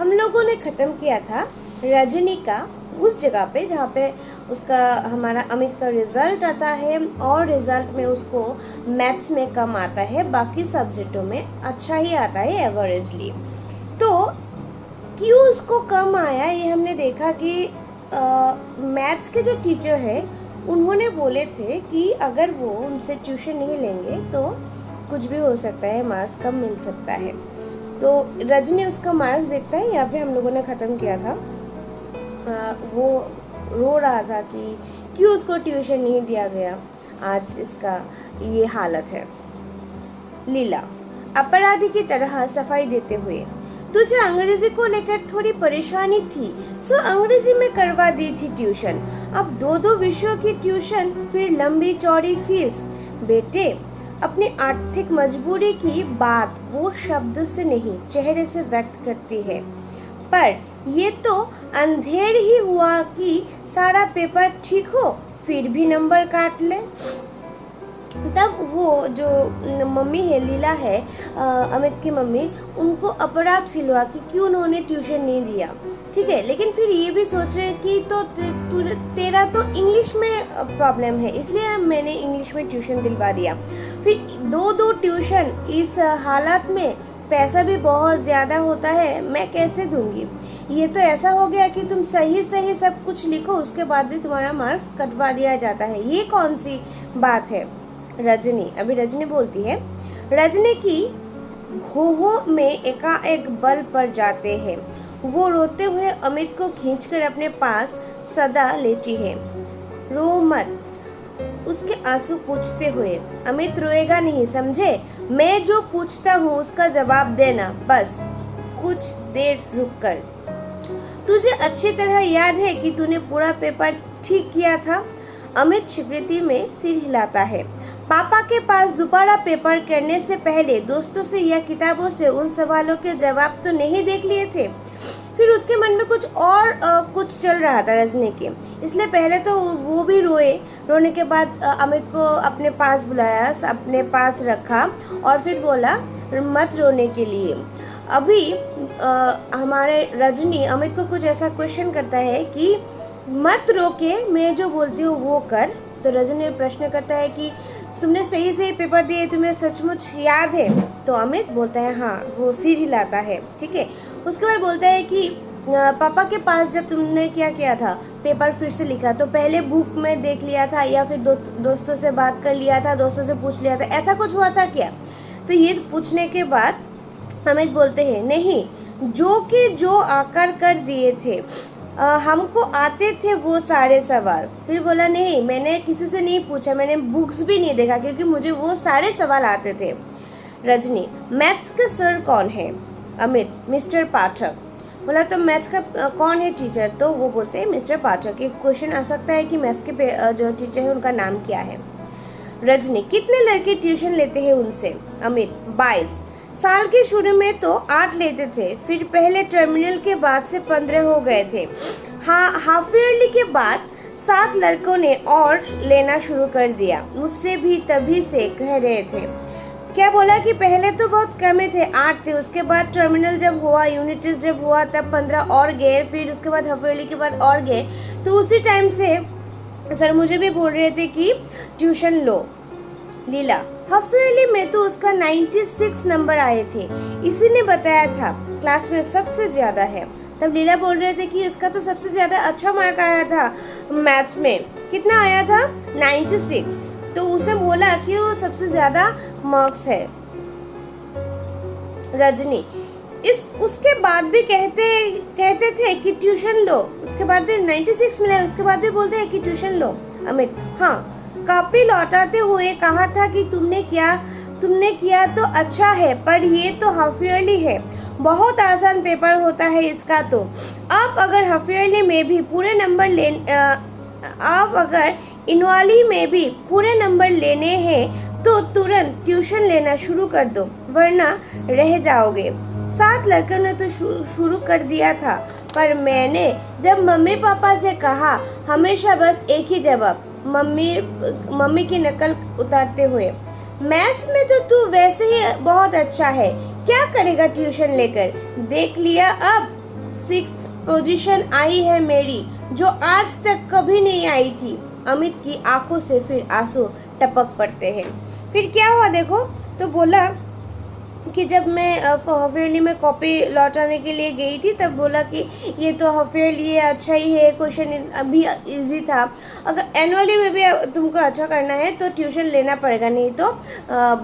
हम लोगों ने ख़त्म किया था रजनी का उस जगह पे जहाँ पे उसका हमारा अमित का रिज़ल्ट आता है और रिज़ल्ट में उसको मैथ्स में कम आता है, बाकी सब्जेक्टों में अच्छा ही आता है एवरेजली। तो क्यों उसको कम आया ये हमने देखा कि मैथ्स के जो टीचर है उन्होंने बोले थे कि अगर वो उनसे ट्यूशन नहीं लेंगे तो कुछ भी हो सकता है, मार्क्स कम मिल सकता है। तो रजनी उसका मार्क्स देखता है, यहाँ पे हम लोगों ने ख़त्म किया था। वो रो रहा था कि क्यों उसको ट्यूशन नहीं दिया गया, आज इसका ये हालत है। लीला अपराधी की तरह सफाई देते हुए, तुझे अंग्रेजी को लेकर थोड़ी परेशानी थी सो अंग्रेजी में करवा दी थी ट्यूशन, अब दो विषयों की ट्यूशन, फिर लंबी चौड़ी फीस। बेटे अपनी आर्थिक मजबूरी की बात वो शब्द से नहीं चेहरे से व्यक्त करती है, पर ये तो अंधेर ही हुआ कि सारा पेपर ठीक हो फिर भी नंबर काट ले। तब वो जो मम्मी है, लीला है, अमित की मम्मी, उनको अपराध फील हुआ कि क्यों उन्होंने ट्यूशन नहीं दिया। ठीक है, लेकिन फिर ये भी सोच रहे कि तो तेरा तो इंग्लिश में प्रॉब्लम है इसलिए मैंने इंग्लिश में ट्यूशन दिलवा दिया। फिर दो ट्यूशन, इस हालत में पैसा भी बहुत ज़्यादा होता है, मैं कैसे दूंगी। ये तो ऐसा हो गया कि तुम सही सब कुछ लिखो उसके बाद भी तुम्हारा मार्क्स कटवा दिया जाता है, ये कौन सी बात है। रजनी, अभी रजनी बोलती है, रजनी की भौहों में एकाएक बल पड़ जाते हैं। वो रोते हुए अमित को खींचकर अपने पास सदा लेटी है। रो मत, उसके आंसू पूछते हुए। अमित रोएगा नहीं, समझे, मैं जो पूछता हूँ उसका जवाब देना, बस कुछ देर रुक कर। तुझे अच्छी तरह याद है कि तूने पूरा पेपर ठीक किया था। अमित स्वीकृति में सिर हिलाता है। पापा के पास दोबारा पेपर करने से पहले दोस्तों से या किताबों से उन सवालों के जवाब तो नहीं देख लिए थे। फिर उसके मन में कुछ और कुछ चल रहा था रजनी के, इसलिए पहले तो वो भी रोए। रोने के बाद अमित को अपने पास बुलाया, अपने पास रखा और फिर बोला मत रोने के लिए। अभी हमारे रजनी अमित को कुछ ऐसा क्वेश्चन करता है कि मत रोके, मैं जो बोलती हूँ वो कर। तो रजनी प्रश्न करता है कि तुमने सही पेपर दिए, तुम्हें सचमुच याद है। तो अमित बोलता है हाँ, वो सिर हिलाता है। ठीक है, उसके बाद बोलता है कि पापा के पास जब तुमने क्या किया था, पेपर फिर से लिखा, तो पहले बुक में देख लिया था या फिर दोस्तों से बात कर लिया था, दोस्तों से पूछ लिया था, ऐसा कुछ हुआ था क्या। तो ये पूछने के बाद अमित बोलते हैं नहीं, जो आकर कर दिए थे, हमको आते थे वो सारे सवाल। फिर बोला नहीं, मैंने किसी से नहीं पूछा, मैंने बुक्स भी नहीं देखा क्योंकि मुझे वो सारे सवाल आते थे। रजनी, मैथ्स का सर कौन है। अमित, मिस्टर पाठक। बोला तो मैथ्स का कौन है टीचर, तो वो बोलते हैं मिस्टर पाठक। एक क्वेश्चन आ सकता है कि मैथ्स के जो टीचर है उनका नाम क्या है। रजनी, कितने लड़के ट्यूशन लेते हैं उनसे। अमित, 22। साल के शुरू में तो 8 लेते थे, फिर पहले टर्मिनल के बाद से 15 हो गए थे। हाँ, हाफ ईयरली के बाद 7 लड़कों ने और लेना शुरू कर दिया, मुझसे भी तभी से कह रहे थे। क्या बोला कि पहले तो बहुत कम थे, 8 थे, उसके बाद टर्मिनल जब हुआ, यूनिट टेस्ट जब हुआ तब 15 और गए, फिर उसके बाद हाफ ईयरली के बाद और गए। तो उसी टाइम से सर मुझे भी बोल रहे थे कि ट्यूशन लो। लीला, हाफ ईयरली में तो उसका 96 नंबर आए थे, इसी ने बताया था क्लास में सबसे ज़्यादा है। तब लीला बोल रहे थे कि इसका तो सबसे ज़्यादा अच्छा मार्क आया था मैथ्स में। कितना आया था? 96। तो उसने बोला कि वो सबसे ज़्यादा मार्क्स है। रजनी, उसके बाद भी कहते थे कि ट्यूशन लो, उसके बाद भी 96 मिला है, उसके बाद भी बोलते हैं कि ट्यूशन लो। अमित, हाँ, कॉपी लौटाते हुए कहा था कि तुमने किया तो अच्छा है, पर ये तो हाफ ईयरली है, बहुत आसान पेपर होता है इसका। तो अब अगर हाफ ईयरली में भी पूरे नंबर आप अगर इनवाली में भी पूरे नंबर लेने हैं तो तुरंत ट्यूशन लेना शुरू कर दो, वरना रह जाओगे। 7 लड़कों ने तो शुरू कर दिया था, पर मैंने जब मम्मी पापा से कहा, हमेशा बस एक ही जवाब, मम्मी की नकल उतारते हुए, मैथ्स में तो तू वैसे ही बहुत अच्छा है, क्या करेगा ट्यूशन लेकर, देख लिया अब 6 पोजीशन आई है मेरी, जो आज तक कभी नहीं आई थी। अमित की आंखों से फिर आंसू टपक पड़ते हैं। फिर क्या हुआ देखो, तो बोला कि जब मैं हाफ ईयरली में कॉपी लौटाने के लिए गई थी तब बोला कि ये तो हाफ ईयरली अच्छा ही है, क्वेश्चन अभी इजी था, अगर एनुअली में भी तुमको अच्छा करना है तो ट्यूशन लेना पड़ेगा, नहीं तो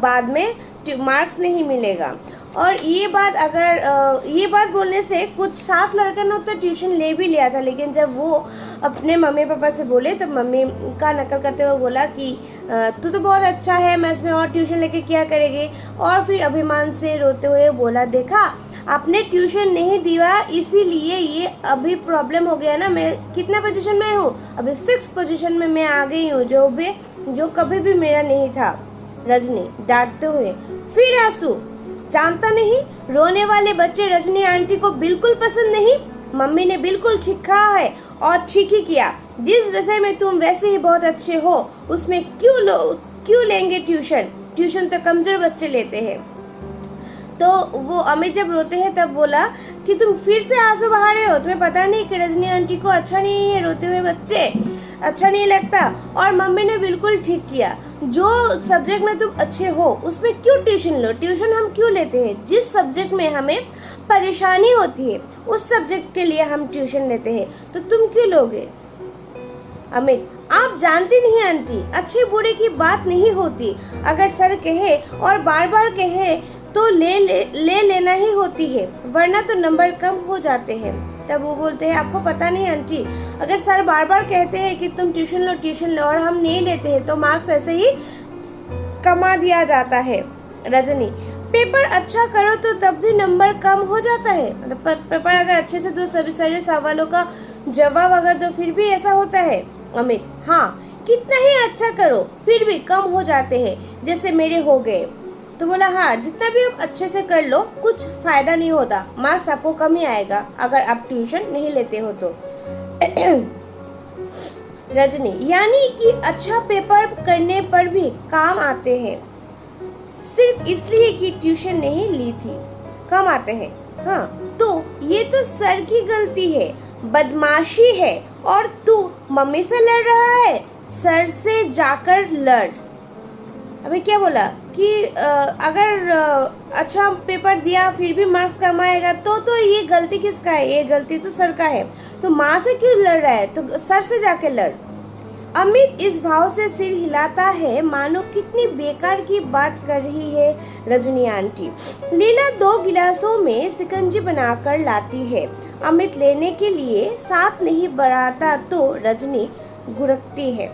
बाद में मार्क्स नहीं मिलेगा। और ये बात बोलने से कुछ 7 लड़का ने तो ट्यूशन ले भी लिया था, लेकिन जब वो अपने मम्मी पापा से बोले तब मम्मी का नकल करते हुए बोला कि तू तो बहुत अच्छा है, मैं इसमें और ट्यूशन लेके क्या करेगी। और फिर अभिमान से रोते हुए बोला, देखा आपने ट्यूशन नहीं दिया इसीलिए ये अभी प्रॉब्लम हो गया ना। मैं कितना पोजीशन में हूँ, अभी 6 पोजीशन में मैं आ गई हूँ, जो कभी भी मेरा नहीं था। रजनी डांटते हुए, फिर आंसू, जानता नहीं रोने वाले बच्चे रजनी आंटी को बिल्कुल पसंद नहीं। मम्मी ने बिल्कुल ठीक कहा है और ठीक ही किया। जिस विषय में तुम वैसे ही बहुत अच्छे हो उसमें क्यों लेंगे ट्यूशन? ट्यूशन तो कमजोर बच्चे लेते हैं। तो वो अमित जब रोते हैं तब बोला कि तुम फिर से आंसू बहा रहे हो, तुम्हें पता नहीं कि रजनी आंटी को अच्छा नहीं है रोते हुए बच्चे, अच्छा नहीं लगता। और मम्मी ने बिल्कुल ठीक किया, जो सब्जेक्ट में तुम अच्छे हो उसमें क्यों ट्यूशन लो? ट्यूशन हम क्यों लेते हैं? जिस सब्जेक्ट में हमें परेशानी होती है उस सब्जेक्ट के लिए हम ट्यूशन लेते हैं, तो तुम क्यों लोगे? अमित, आप जानती नहीं आंटी, अच्छे बुरे की बात नहीं होती। अगर सर कहे और बार बार कहे तो ले लेना ही होती है, वरना तो नंबर कम हो जाते हैं। तब वो बोलते हैं, आपको पता नहीं आंटी, अगर सर बार बार कहते हैं कि तुम ट्यूशन लो और हम नहीं लेते हैं तो मार्क्स ऐसे ही कमा दिया जाता है। रजनी, पेपर अच्छा करो तो तब भी नंबर कम हो जाता है, मतलब पेपर अगर अच्छे से दो, सभी सारे सवालों का जवाब अगर दो फिर भी ऐसा होता है। अमित, हाँ, कितना ही अच्छा करो फिर भी कम हो जाते हैं, जैसे मेरे हो गए। तो बोला, हाँ, जितना भी आप अच्छे से कर लो कुछ फायदा नहीं होता, मार्क्स आपको कम ही आएगा अगर आप ट्यूशन नहीं लेते हो तो। रजनी, यानी कि अच्छा पेपर करने पर भी काम आते हैं, सिर्फ इसलिए कि ट्यूशन नहीं ली थी कम आते हैं। हाँ, तो ये तो सर की गलती है, बदमाशी है, और तू मम्मी से लड़ रहा है, सर से जाकर लड़। अभी क्या बोला कि अगर अच्छा पेपर दिया फिर भी मार्क्स कम आएगा तो ये गलती किसका है? ये गलती तो सर का है। तो माँ से क्यों लड़ रहा है? तो सर से जाके लड़। अमित इस भाव से सिर हिलाता है मानो कितनी बेकार की बात कर रही है रजनी आंटी। लीला 2 गिलासों में शिकंजी बनाकर लाती है। अमित लेने के लिए साथ नहीं बढ़ाता तो रजनी गुरकती है।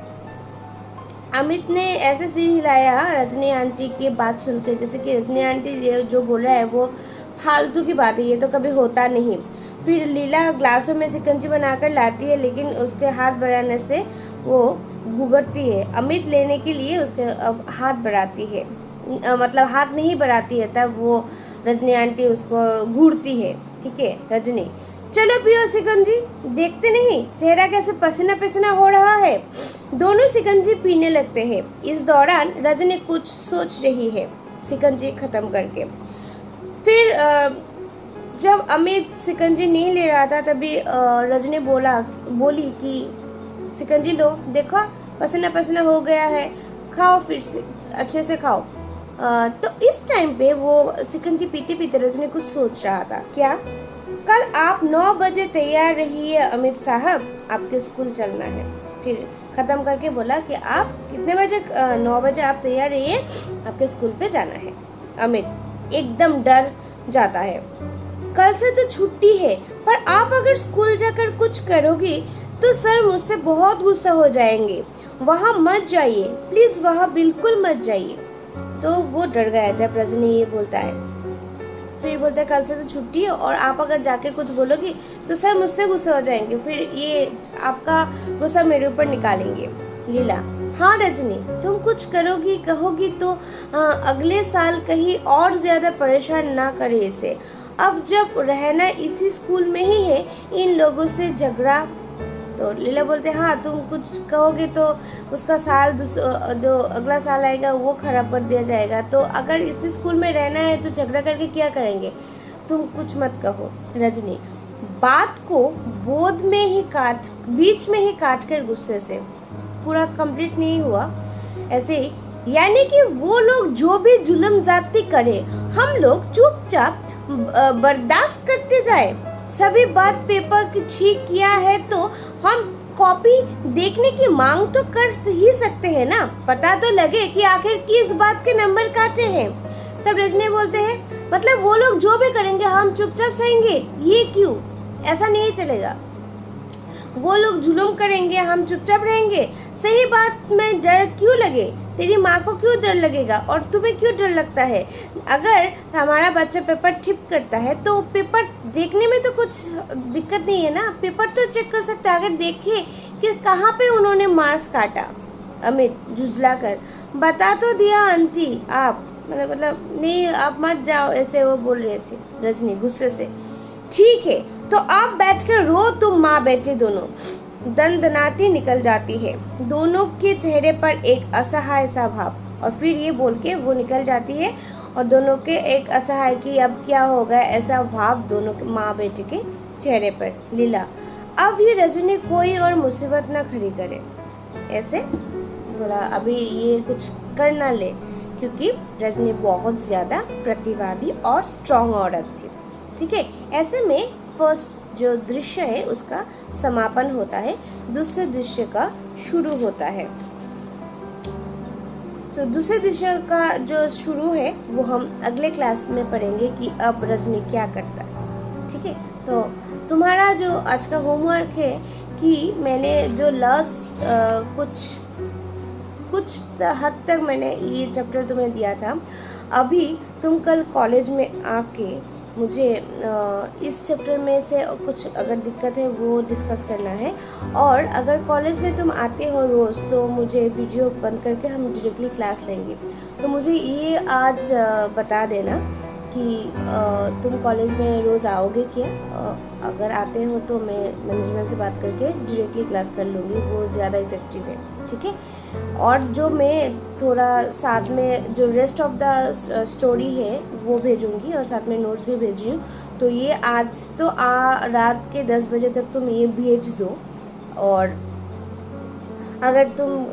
अमित ने ऐसे सिर हिलाया रजनी आंटी की बात सुनकर, जैसे कि रजनी आंटी जो बोल रहा है वो फालतू की बात है, ये तो कभी होता नहीं। फिर लीला ग्लासों में शिकंजी बनाकर लाती है, लेकिन उसके हाथ बढ़ाने से वो गुगरती है। अमित लेने के लिए उसके हाथ बढ़ाती है, मतलब हाथ नहीं बढ़ाती है, तब वो रजनी आंटी उसको घूरती है। ठीक है रजनी, चलो पियो शिकंजी, देखते नहीं चेहरा कैसे पसीना पसीना हो रहा है। दोनों शिकंजी पीने लगते हैं। इस दौरान रजनी कुछ सोच रही है शिकंजी खत्म करके। फिर जब अमित शिकंजी नहीं ले रहा था तभी रजनी बोली कि शिकंजी लो, देखो पसीना पसीना हो गया है, खाओ फिर से अच्छे से खाओ। तो इस टाइम पे वो शिकंजी पीते पीते रजनी कुछ सोच रहा था। क्या? कल आप 9 बजे तैयार रहिए अमित साहब, आपके स्कूल चलना है। फिर खत्म करके बोला कि आप कितने बजे? 9 बजे आप तैयार रहिए, आपके स्कूल पे जाना है। अमित एकदम डर जाता है। कल से तो छुट्टी है, पर आप अगर स्कूल जाकर कुछ करोगी तो सर मुझसे बहुत गुस्सा हो जाएंगे, वहाँ मत जाइए प्लीज, वहाँ बिल्कुल मत जाइए। तो वो डर गया जब रजनी ये बोलता है। फिर बोलता है, कल से तो छुट्टी है और आप अगर जाकर कुछ बोलोगी तो सर मुझसे गुस्सा हो जाएंगे, फिर ये आपका गुस्सा मेरे ऊपर निकालेंगे। लीला, हाँ रजनी, तुम कुछ करोगी कहोगी तो अगले साल कहीं और ज्यादा परेशान ना करे इसे। अब जब रहना इसी स्कूल में ही है, इन लोगों से झगड़ा। तो लीला बोलते, हाँ तुम कुछ कहोगे तो उसका साल जो अगला साल आएगा वो खराब कर दिया जाएगा, तो अगर इसी स्कूल में रहना है तो झगड़ा करके क्या करेंगे, तुम कुछ मत कहो। रजनी, बात को बीच में ही काट कर गुस्से से, पूरा कंप्लीट नहीं हुआ ऐसे ही, यानी कि वो लोग जो भी जुल्म ज्यादती करे हम लोग चुपचाप बर्दाश्त करते जाए। सभी बात पेपर की ठीक किया है तो हम कॉपी देखने की मांग तो कर ही सकते हैं ना, पता तो लगे कि आखिर किस बात के नंबर काटे हैं। तब रजनी बोलते हैं मतलब वो लोग जो भी करेंगे हम चुपचाप सहेंगे, ये क्यों, ऐसा नहीं चलेगा। वो लोग जुल्म करेंगे हम चुपचाप रहेंगे, सही बात में डर क्यों लगे, तेरी माँ को क्यों डर लगेगा और तुम्हें क्यों डर लगता है। अगर हमारा बच्चा पेपर ठीक करता है तो पेपर देखने में तो कुछ दिक्कत नहीं है ना, पेपर तो चेक कर सकते हैं। अगर देखे कि कहाँ पे उन्होंने मार्क्स काटा, अमित झुझला कर बता तो दिया आंटी आप, मतलब नहीं आप मत जाओ, ऐसे वो बोल रहे थे रजनी गुस्से से। ठीक है तो आप बैठकर रो तुम माँ बेटे दोनों। दनदनाती निकल जाती है, दोनों के चेहरे पर एक असहाय सा भाव, और फिर ये बोल के वो निकल जाती है और दोनों के एक असहाय कि अब क्या होगा ऐसा भाव दोनों के माँ बेटे के चेहरे पर। लीला अब ये रजनी कोई और मुसीबत ना खड़ी करे, ऐसे बोला अभी ये कुछ कर ना ले, क्योंकि रजनी बहुत ज़्यादा प्रतिवादी और स्ट्रॉन्ग औरत थी। ठीक है, ऐसे में फर्स्ट जो दृश्य है उसका समापन होता है, दूसरे दृश्य का शुरू होता है। तो दूसरे दृश्य का जो शुरू है वो हम अगले क्लास में पढ़ेंगे कि अब रजनी क्या करता है। ठीक है, तो तुम्हारा जो आज का होमवर्क है कि मैंने जो लास्ट कुछ हद तक मैंने ये चैप्टर तुम्हें दिया था, अभी तुम कल कॉलेज में आके मुझे इस चैप्टर में से कुछ अगर दिक्कत है वो डिस्कस करना है, और अगर कॉलेज में तुम आते हो रोज़ तो मुझे वीडियो बंद करके हम डायरेक्टली क्लास लेंगे। तो मुझे ये आज बता देना कि तुम कॉलेज में रोज़ आओगे क्या। अगर आते हो तो मैं मैनेजमेंट से बात करके डायरेक्टली क्लास कर लूँगी, वो ज़्यादा इफ़ेक्टिव है। ठीक है, और जो मैं थोड़ा साथ में जो रेस्ट ऑफ द स्टोरी है वो भेजूँगी और साथ में नोट्स भी भेज रही हूँ। तो ये आज तो रात के 10 बजे तक तुम ये भेज दो, और अगर तुम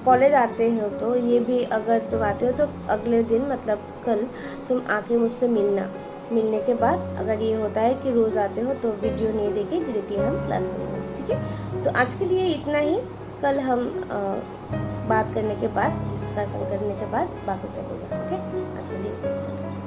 कॉलेज आते हो तो ये भी, अगर तुम आते हो तो अगले दिन मतलब कल तुम आके मुझसे मिलने के बाद अगर ये होता है कि रोज़ आते हो तो वीडियो नहीं देके डायरेक्टली हम क्लास करेंगे। ठीक है, तो आज के लिए इतना ही, कल हम बात करने के बाद डिस्कशन करने के बाद बाकी सब होगा। ओके, आज के लिए